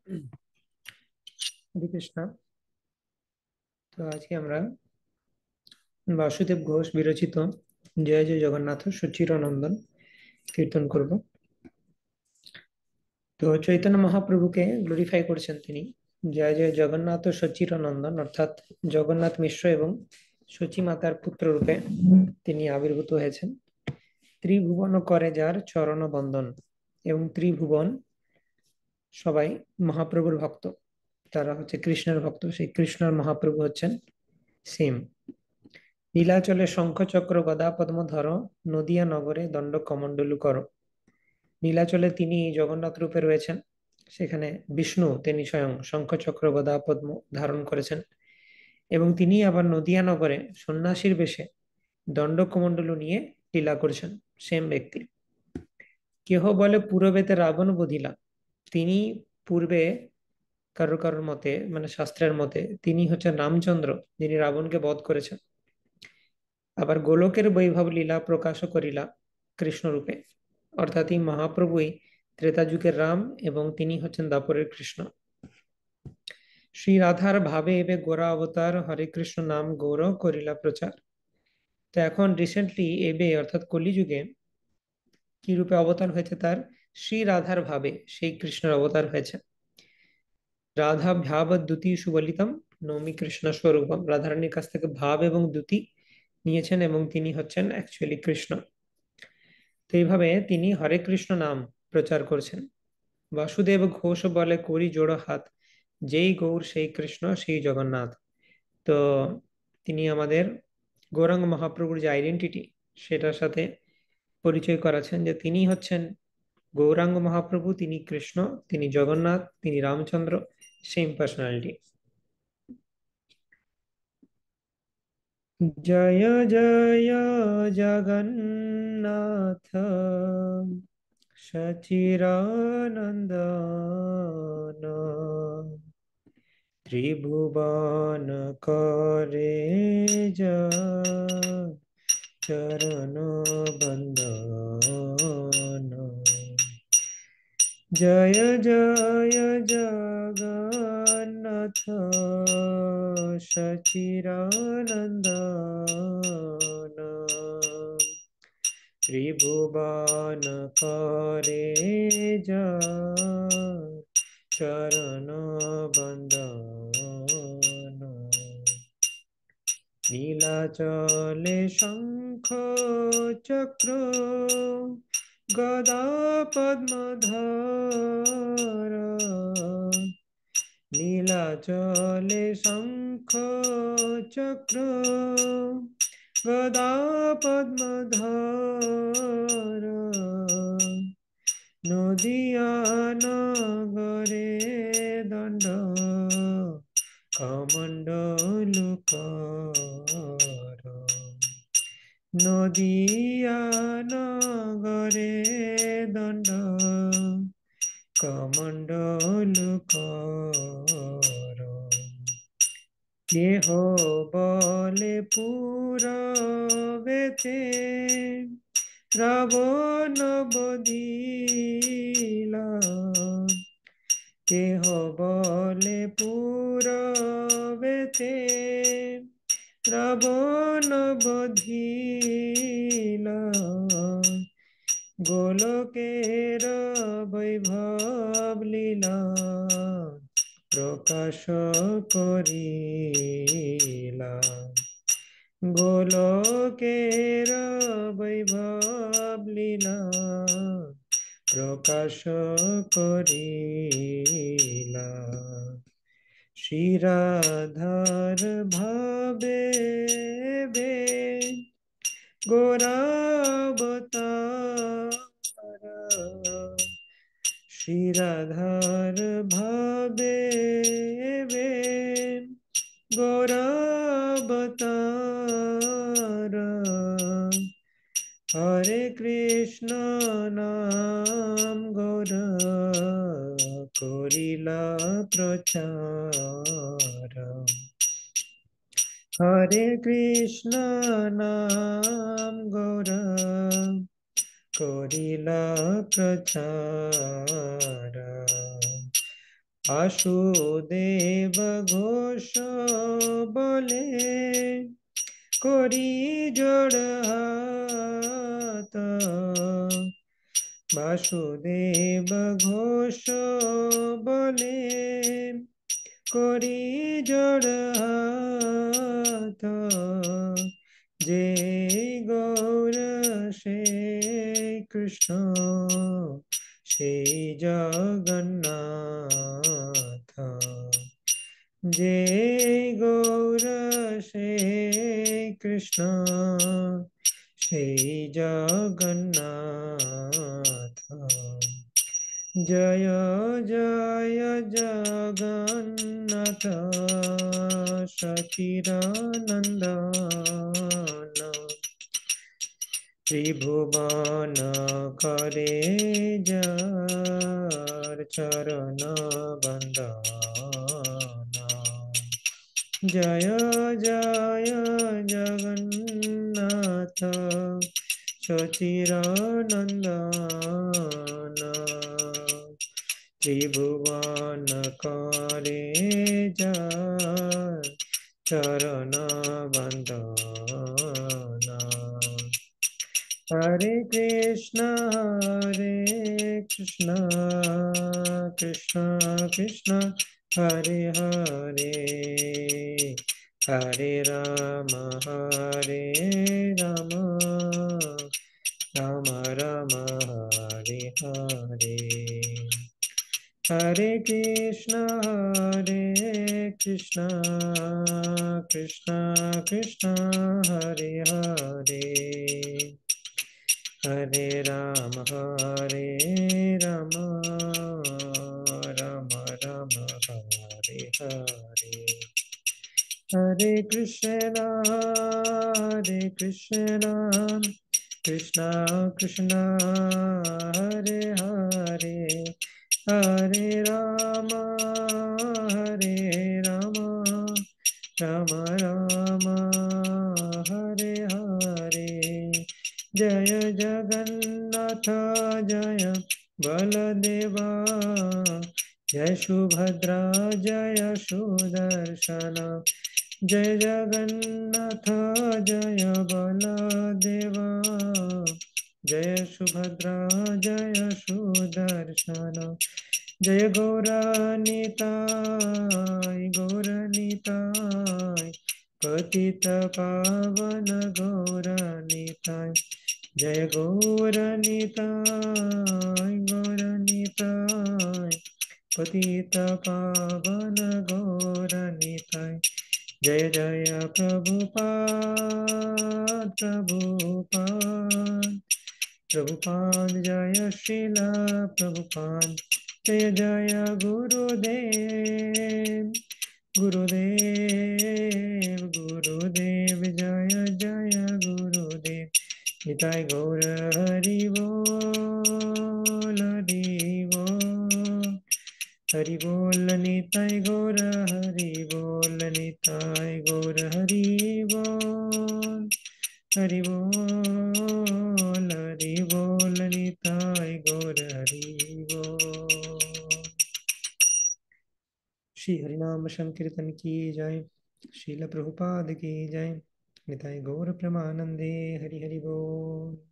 হরে কৃষ্ণ। তো আজকে আমরা বাসুদেব ঘোষ বিরচিত জয় জয় জগন্নাথ সুচিরানন্দন কীর্তন করব। তো চৈতন্য মহাপ্রভুকে গ্লোরিফাই করছেন তিনি। জয় জয় জগন্নাথ সচিরানন্দন অর্থাৎ জগন্নাথ মিশ্র এবং সচি মাতার পুত্র রূপে তিনি আবির্ভূত হয়েছেন। ত্রিভুবন করে যার চরণ বন্দন, এবং ত্রিভুবন সবাই মহাপ্রভুর ভক্ত, তারা হচ্ছে কৃষ্ণের ভক্ত। সেই কৃষ্ণের মহাপ্রভু হচ্ছেন সেম। নীলাচলে শঙ্খ চক্র গদা পদ্ম ধর, নদিয়া নগরে দণ্ড কমণ্ডলু কর। নীলাচলে তিনি জগন্নাথ রূপে রয়েছেন, সেখানে বিষ্ণু তিনি স্বয়ং শঙ্খ চক্র গদা পদ্ম ধারণ করেছেন, এবং তিনি আবার নদিয়া নগরে সন্ন্যাসীর বেশে দণ্ড কমণ্ডলু নিয়ে লীলা করছেন। সেম ব্যক্তি। কেহ বলে পূর্বেতে রাবণ বধিলা, তিনি পূর্বে কারোর কারোর মতে, মানে শাস্ত্রের মতে, তিনি হচ্ছেন রামচন্দ্র, যিনি রাবণকে বধ করেছেন। আবার গোলকের বৈভব লীলা প্রকাশ করিলা কৃষ্ণরূপে, অর্থাৎ এই মহাপ্রভুই ত্রেতা যুগের রাম এবং তিনি হচ্ছেন দাপরের কৃষ্ণ। শ্রী রাধার ভাবে এবে গোরা অবতার, হরে কৃষ্ণ নাম গৌর করিলা প্রচার। তো এখন রিসেন্টলি এবে অর্থাৎ কলিযুগে কি রূপে অবতার হয়েছে তার? শ্রী রাধার ভাবে সেই কৃষ্ণের অবতার হয়েছে। রাধা ভাব দ্যুতি সুবলিতম নৌমি কৃষ্ণ স্বরূপম, রাধারানীর কাছ থেকে ভাব এবং দ্যুতি নিয়েছেন এবং তিনি হচ্ছেন অ্যাকচুয়ালি কৃষ্ণ। তো এইভাবে তিনি হরে কৃষ্ণ নাম প্রচার করছেন। বাসুদেব ঘোষ বলে করি জোড়ো হাত, যেই গৌর সেই কৃষ্ণ সেই জগন্নাথ। তো তিনি আমাদের গৌরাঙ্গ মহাপ্রভুর যে আইডেন্টিটি, সেটার সাথে পরিচয় করাচ্ছেন যে তিনি হচ্ছেন গৌরাঙ্গ মহাপ্রভু, তিনি কৃষ্ণ, তিনি জগন্নাথ, তিনি রামচন্দ্র, সেম পার্সোনালিটি। জয় জয় জগন্নাথ সচিরানন্দন, ত্রিভুবন করে যা চরণ বন্দন। জয় জয় জগন্নাথ সচিরানন্দন, ত্রিভুবন করে যা চরণ বন্দন। নীলাচলে শঙ্খ চক্র গদা পদ্মধর, নীলাচলে শঙ্খ চক্র গদা পদ্মধর, নদিয়া নগরে দণ্ড কমণ্ডলু কর। নদিয়া নগরে দণ্ড কমণ্ডলু কর। কেহ বলে পুরবেতে রাবণ বধিলা, কেহ বলে পুরবেতে রাবণ বধিলা, গোলকের বৈভব লীলা প্রকাশ করিলা। গোলকের বৈভব লীলা প্রকাশ করিলা। শ্রী রাধার ভাবে বে গোরাবতার, শ্রী রাধার ভাবে বে গোরাবতার। হরে কৃষ্ণ নাম গৌর করিলা প্রচার, হরে কৃষ্ণ নাম গৌর করিলা প্রচার। বাসুদেব ঘোষ বলে করি জোড় হাত, বাসুদেব ঘোষ বলে করি জোড় হাত, যে গৌর সে কৃষ্ণ সেই জগন্নাথ, যে গৌর সে কৃষ্ণ সেই জগন্নাথ। জয় জয় জগন্নাথ সচিদানন্দন, ত্রিভুবন করে যার চরণ বন্দন। জয় জয় জগন্নাথ সচিদানন্দন, ত্রিভুবন করে যার চরণ বন্দন। হরে কৃষ্ণ কৃষ্ণ কৃষ্ণ হরে হরে, হরে রাম রাম রাম হরে হরে। हरे कृष्ण कृष्ण कृष्ण हरे हरे, हरे राम राम राम हरे हरे। हरे कृष्ण कृष्ण कृष्ण हरे हरे, हरे राम राम राम हरे हरे। जय जगन्नाथ जय बलदेवा, जय सुभद्रा जय सुदर्शन, जय जगन्नाथ जय बलदेवा, जय सुभद्रा जय सुदर्शन, जय गौरनिताय पतित पावन गौरनिताय, जय गौरनिताय पतित पावन गौरनिताय। जय जय प्रभुपाद जय श्रीला प्रभुपाद, जय जय गुरुदेव जय जय गुरुदेव। निताय गौर हरि बोल हरि बोल, निताय गौर हरि बोल, निताय गौर हरि बोल, हरि बोल निताय गौर हरि बोल। श्री हरिनाम संकीर्तन की जय, श्रील प्रभुपाद की जय। निताय गौर प्रेमानंदे, हरि हरि बोल।